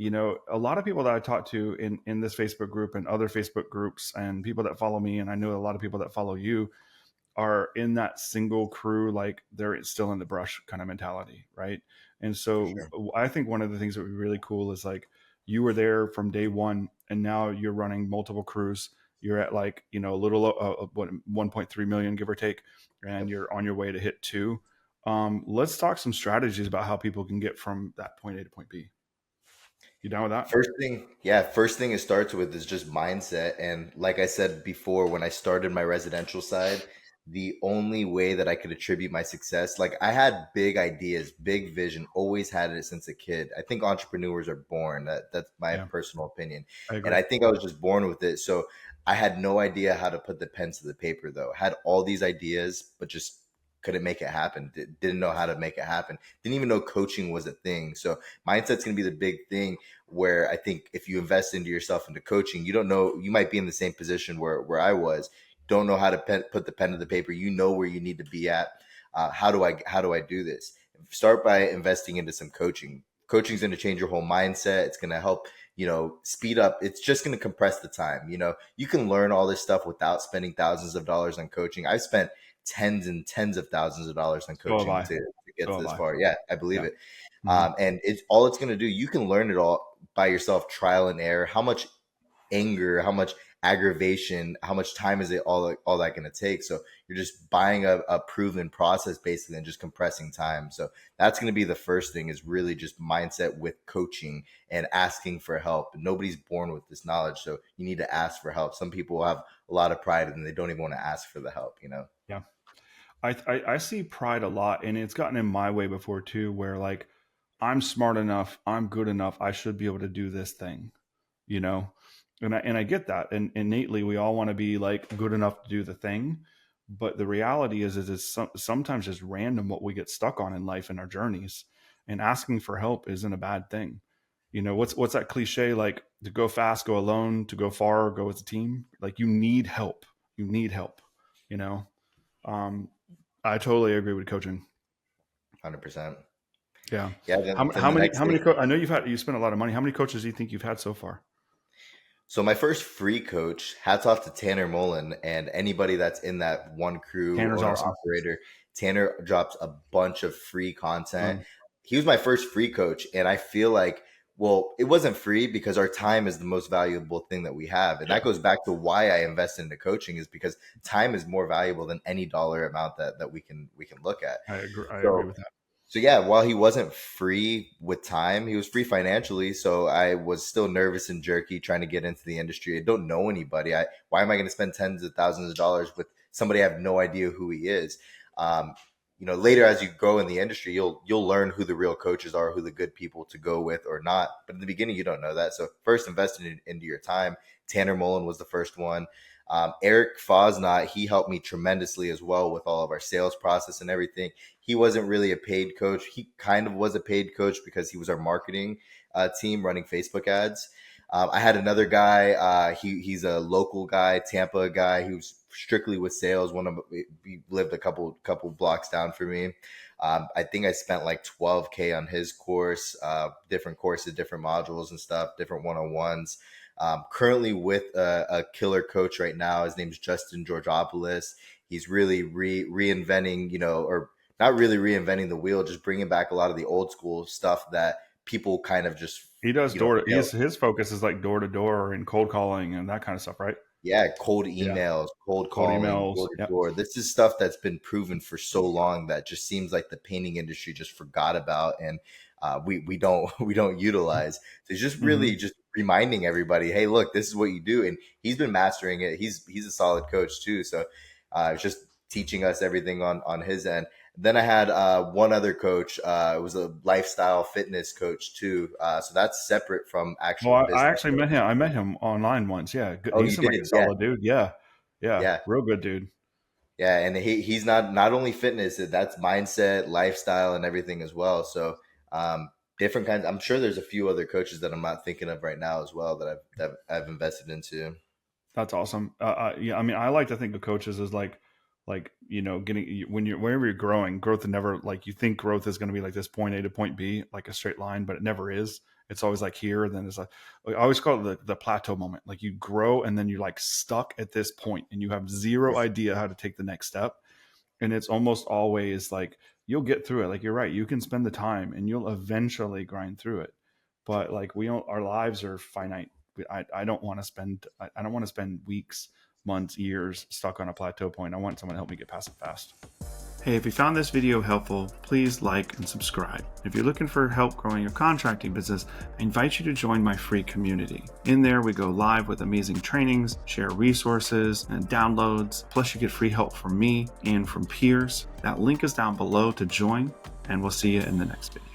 a lot of people that I talk to in this Facebook group and other Facebook groups and people that follow me, and I know a lot of people that follow you are in that single crew, like they're still in the brush kind of mentality. Right. And For so sure. I think one of the things that would be really cool is like you were there from day one and now you're running multiple crews. You're at like, a little, what, 1.3 million, give or take, and Yep. you're on your way to hit two. Let's talk some strategies about how people can get from that point A to point B. You down with that? First thing it starts with is just mindset. And like I said before, when I started my residential side, the only way that I could attribute my success, like I had big ideas, big vision, always had it since a kid. I think entrepreneurs are born. That's my Yeah, personal opinion. I And agree. I think I was just born with it. So I had no idea how to put the pen to the paper though. Had all these ideas, but just couldn't make it happen. Didn't know how to make it happen. Didn't even know coaching was a thing. So mindset's going to be the big thing, where I think if you invest into yourself into coaching, you don't know, you might be in the same position where I was, don't know how to put the pen to the paper. You know where you need to be at. How do I do this? Start by investing into some coaching. Coaching's going to change your whole mindset. It's going to help, speed up. It's just going to compress the time. You can learn all this stuff without spending thousands of dollars on coaching. I've spent tens and tens of thousands of dollars on So have coaching I. to get So to have this I. far. Yeah, I believe Yeah. it. Hmm. And it's going to do. You can learn it all by yourself, trial and error. How much anger, how much aggravation, how much time is it all that going to take? So you're just buying a proven process basically and just compressing time. So that's going to be the first thing, is really just mindset with coaching and asking for help. Nobody's born with this knowledge, so you need to ask for help. Some people have a lot of pride and they don't even want to ask for the help. Yeah. I see pride a lot, and it's gotten in my way before too, where like I'm smart enough, I'm good enough, I should be able to do this thing, you know, and I get that, and innately we all want to be like good enough to do the thing, but the reality is sometimes just random what we get stuck on in life and our journeys, and asking for help isn't a bad thing. What's that cliche, like to go fast, go alone; to go far, go as a team. Like you need help. You need help. You know. Um, I totally agree with coaching. 100%. Yeah. Yeah. How, Then how the many, next how many, thing. I know you spent a lot of money. How many coaches do you think you've had so far? So my first free coach, hats off to Tanner Mullen and anybody that's in that one crew, Tanner's owner, awesome. operator. Tanner drops a bunch of free content. Mm, He was my first free coach, and I feel like, well, it wasn't free because our time is the most valuable thing that we have. And yeah, that goes back to why I invest into coaching, is because time is more valuable than any dollar amount that we can look at. I agree. I agree So with that. so yeah, while he wasn't free with time, he was free financially. So I was still nervous and jerky trying to get into the industry. I don't know anybody. Why am I going to spend tens of thousands of dollars with somebody I have no idea who he is? Um, later as you grow in the industry, you'll learn who the real coaches are, who the good people to go with or not. But in the beginning, you don't know that. So first, invest into your time. Tanner Mullen was the first one. Eric Fosnot, he helped me tremendously as well with all of our sales process and everything. He wasn't really a paid coach. He kind of was a paid coach because he was our marketing team running Facebook ads. I had another guy. He's a local guy, Tampa guy, who's strictly with sales. He lived a couple blocks down from me. I think I spent like 12K on his course, different courses, different modules and stuff, different one-on-ones. Currently with a killer coach right now. His name's Justin Georgopoulos. He's really reinventing, or not really reinventing the wheel, just bringing back a lot of the old school stuff that people kind of just, He does fail. his focus is like door to door and cold calling and that kind of stuff, right? Yeah, cold Yeah. emails, cold Cold calling, emails. door to Yep. door. This is stuff that's been proven for so long that just seems like the painting industry just forgot about, and we don't we don't utilize. So it's just Hmm. really just reminding everybody, hey, look, this is what you do, and he's been mastering it. He's a solid coach too. So it's just teaching us everything on his end. Then I had one other coach. It was a lifestyle fitness coach too. So that's separate from Well, actual I business. actually met him. I met him online once. Yeah. Oh, He you seemed like a did? Yeah, solid dude. Yeah. Yeah. yeah. Real good dude. Yeah, and he's not only fitness, that's mindset, lifestyle, and everything as well. So different kinds. I'm sure there's a few other coaches that I'm not thinking of right now as well that I've invested into. That's awesome. Yeah, I mean, I like to think of coaches as like getting whenever you're growing, growth is never like you think growth is going to be like this point A to point B, like a straight line, but it never is. It's always like here, and then it's like, I always call it the plateau moment. Like you grow and then you're like stuck at this point and you have zero idea how to take the next step. And it's almost always like you'll get through it. Like you're right, you can spend the time and you'll eventually grind through it. But like we don't, our lives are finite. I don't want to spend, I don't want to spend weeks, months, years stuck on a plateau point. I want someone to help me get past it fast. Hey, if you found this video helpful, please like and subscribe. If you're looking for help growing your contracting business, I invite you to join my free community. In there, we go live with amazing trainings, share resources and downloads, plus you get free help from me and from peers. That link is down below to join, and we'll see you in the next video.